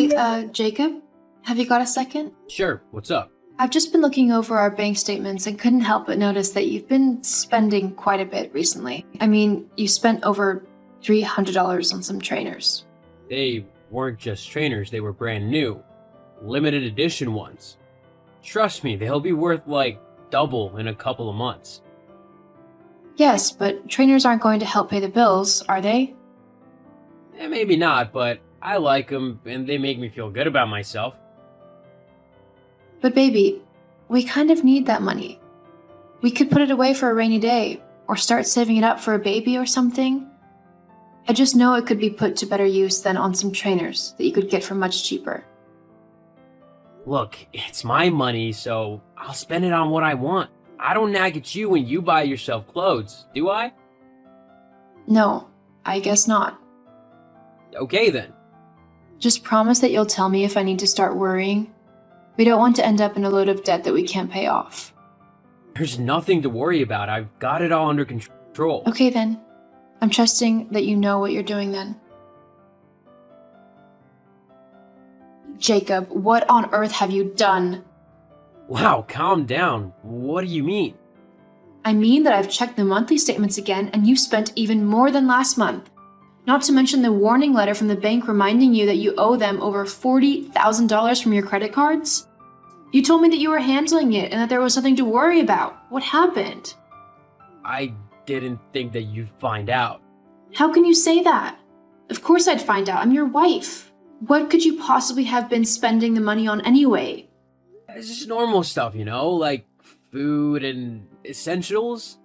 Hey, Jacob, have you got a second? Sure, what's up? I've just been looking over our bank statements and couldn't help but notice that you've been spending quite a bit recently. I mean, you spent over $300 on some trainers. They weren't just trainers, they were brand new. Limited edition ones. Trust me, they'll be worth like double in a couple of months. Yes, but trainers aren't going to help pay the bills, are they? Maybe not, but I like them and they make me feel good about myself. But baby, we kind of need that money. We could put it away for a rainy day, or start saving it up for a baby or something. I just know it could be put to better use than on some trainers that you could get for much cheaper. Look, it's my money, so I'll spend it on what I want. I don't nag at you when you buy yourself clothes, do I? No, I guess not. Okay then. Just promise that you'll tell me if I need to start worrying. We don't want to end up in a load of debt that we can't pay off. There's nothing to worry about. I've got it all under control. Okay then. I'm trusting that you know what you're doing then. Jacob, what on earth have you done? Wow, calm down. What do you mean? I mean that I've checked the monthly statements again and you've spent even more than last month. Not to mention the warning letter from the bank reminding you that you owe them over $40,000 from your credit cards. You told me that you were handling it and that there was nothing to worry about. What happened? I didn't think that you'd find out. How can you say that? Of course I'd find out. I'm your wife. What could you possibly have been spending the money on anyway? It's just normal stuff, like food and essentials.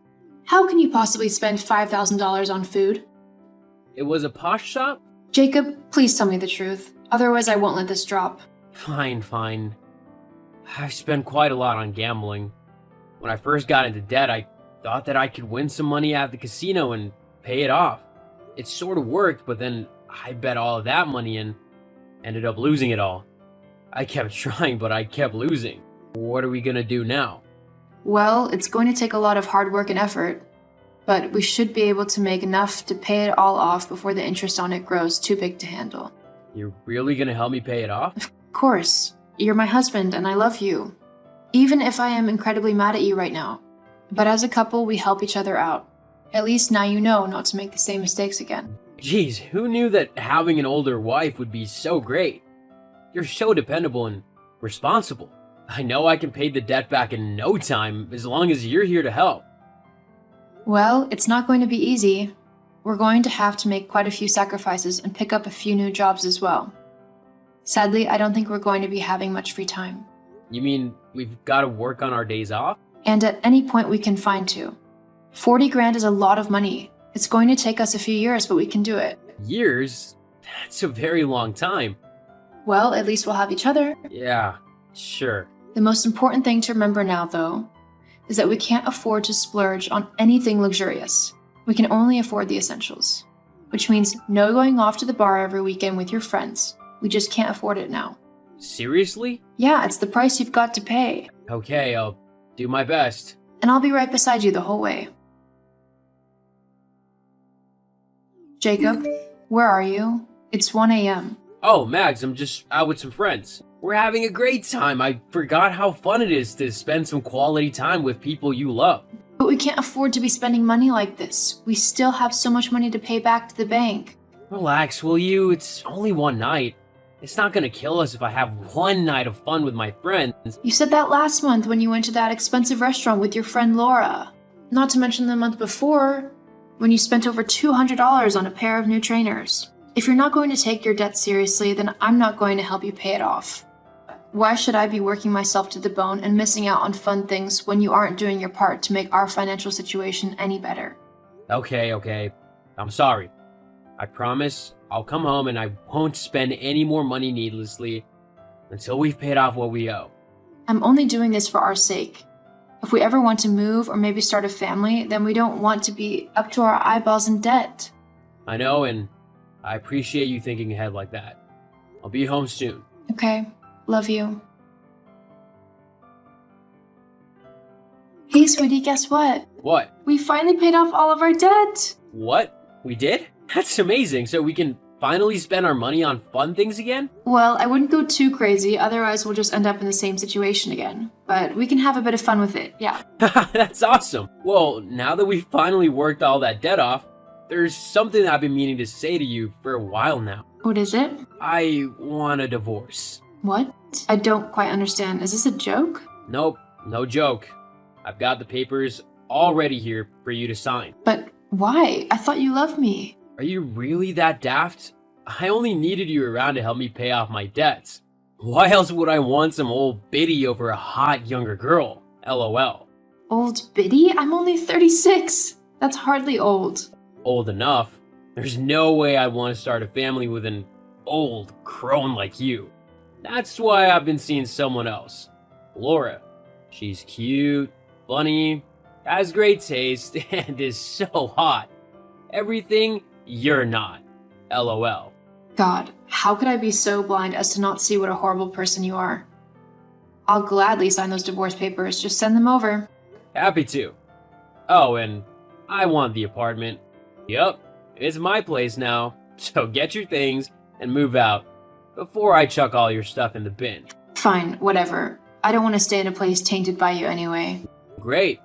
How can you possibly spend $5,000 on food? It was a posh shop? Jacob, please tell me the truth. Otherwise, I won't let this drop. Fine. I've spent quite a lot on gambling. When I first got into debt, I thought that I could win some money at the casino and pay it off. It sort of worked, but then I bet all of that money and ended up losing it all. I kept trying, but I kept losing. What are we gonna do now? Well, it's going to take a lot of hard work and effort, but we should be able to make enough to pay it all off before the interest on it grows too big to handle. You're really gonna help me pay it off? Of course. You're my husband and I love you. Even if I am incredibly mad at you right now. But as a couple, we help each other out. At least now you know not to make the same mistakes again. Jeez, who knew that having an older wife would be so great? You're so dependable and responsible. I know I can pay the debt back in no time as long as you're here to help. Well, it's not going to be easy. We're going to have to make quite a few sacrifices and pick up a few new jobs as well. Sadly, I don't think we're going to be having much free time. You mean we've got to work on our days off? And at any point we can find to. 40 grand is a lot of money. It's going to take us a few years, but we can do it. Years? That's a very long time. Well, at least we'll have each other. Yeah, sure. The most important thing to remember now, though, is that we can't afford to splurge on anything luxurious. We can only afford the essentials. Which means no going off to the bar every weekend with your friends. We just can't afford it now. Seriously? Yeah, it's the price you've got to pay. Okay, I'll do my best. And I'll be right beside you the whole way. Jacob, where are you? It's 1 a.m. Oh, Mags, I'm just out with some friends. We're having a great time. I forgot how fun it is to spend some quality time with people you love. But we can't afford to be spending money like this. We still have so much money to pay back to the bank. Relax, will you? It's only one night. It's not gonna kill us if I have one night of fun with my friends. You said that last month when you went to that expensive restaurant with your friend Laura. Not to mention the month before, when you spent over $200 on a pair of new trainers. If you're not going to take your debt seriously, then I'm not going to help you pay it off. Why should I be working myself to the bone and missing out on fun things when you aren't doing your part to make our financial situation any better? Okay. I'm sorry. I promise I'll come home and I won't spend any more money needlessly until we've paid off what we owe. I'm only doing this for our sake. If we ever want to move or maybe start a family, then we don't want to be up to our eyeballs in debt. I know, and I appreciate you thinking ahead like that. I'll be home soon. Okay. Love you. Hey, sweetie, guess what? What? We finally paid off all of our debt. What? We did? That's amazing. So we can finally spend our money on fun things again? Well, I wouldn't go too crazy, otherwise we'll just end up in the same situation again. But we can have a bit of fun with it, yeah. That's awesome. Well, now that we've finally worked all that debt off, there's something I've been meaning to say to you for a while now. What is it? I want a divorce. What? I don't quite understand. Is this a joke? Nope, no joke. I've got the papers all ready here for you to sign. But why? I thought you loved me. Are you really that daft? I only needed you around to help me pay off my debts. Why else would I want some old biddy over a hot younger girl? LOL. Old biddy? I'm only 36. That's hardly old. Old enough. There's no way I'd want to start a family with an old crone like you. That's why I've been seeing someone else. Laura. She's cute, funny, has great taste, and is so hot. Everything you're not. LOL. God, how could I be so blind as to not see what a horrible person you are? I'll gladly sign those divorce papers. Just send them over. Happy to. Oh, and I want the apartment. Yup, it's my place now, so get your things and move out before I chuck all your stuff in the bin. Fine, whatever. I don't want to stay in a place tainted by you anyway. Great.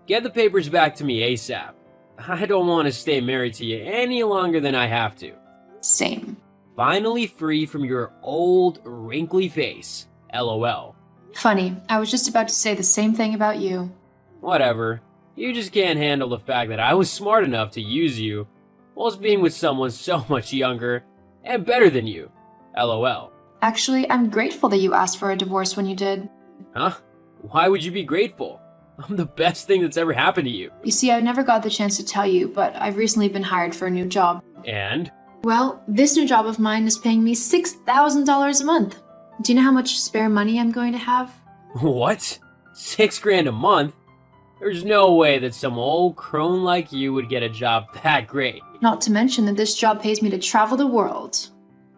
Get the papers back to me ASAP. I don't want to stay married to you any longer than I have to. Same. Finally free from your old, wrinkly face. LOL. Funny, I was just about to say the same thing about you. Whatever. You just can't handle the fact that I was smart enough to use you whilst being with someone so much younger and better than you. LOL. Actually, I'm grateful that you asked for a divorce when you did. Huh? Why would you be grateful? I'm the best thing that's ever happened to you. You see, I've never got the chance to tell you, but I've recently been hired for a new job. And? Well, this new job of mine is paying me $6,000 a month. Do you know how much spare money I'm going to have? What? $6,000 a month? There's no way that some old crone like you would get a job that great. Not to mention that this job pays me to travel the world.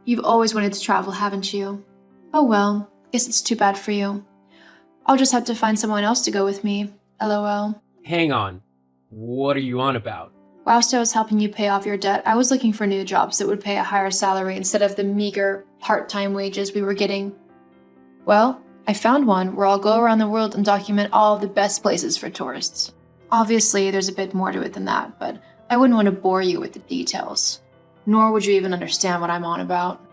You've always wanted to travel, haven't you? Oh well, guess it's too bad for you. I'll just have to find someone else to go with me. LOL. Hang on. What are you on about? Whilst I was helping you pay off your debt, I was looking for new jobs that would pay a higher salary instead of the meager part-time wages we were getting. Well, I found one where I'll go around the world and document all of the best places for tourists. Obviously, there's a bit more to it than that, but I wouldn't want to bore you with the details. Nor would you even understand what I'm on about.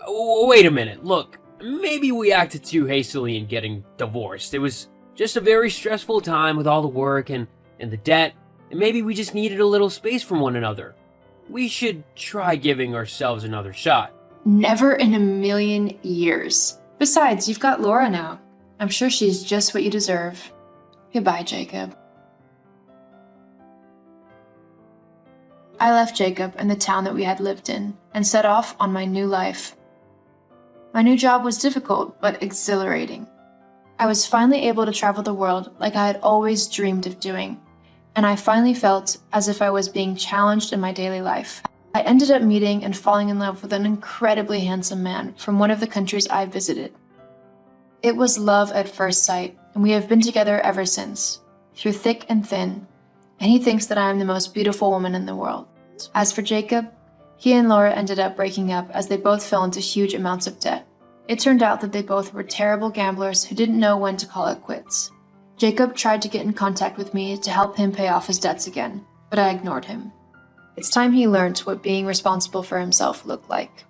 Wait a minute, look. Maybe we acted too hastily in getting divorced. It was just a very stressful time with all the work and the debt, and maybe we just needed a little space from one another. We should try giving ourselves another shot. Never in a million years. Besides, you've got Laura now. I'm sure she's just what you deserve. Goodbye, Jacob. I left Jacob and the town that we had lived in and set off on my new life. My new job was difficult but exhilarating. I was finally able to travel the world like I had always dreamed of doing, and I finally felt as if I was being challenged in my daily life. I ended up meeting and falling in love with an incredibly handsome man from one of the countries I visited. It was love at first sight, and we have been together ever since, through thick and thin, and he thinks that I am the most beautiful woman in the world. As for Jacob, he and Laura ended up breaking up as they both fell into huge amounts of debt. It turned out that they both were terrible gamblers who didn't know when to call it quits. Jacob tried to get in contact with me to help him pay off his debts again, but I ignored him. It's time he learned what being responsible for himself looked like.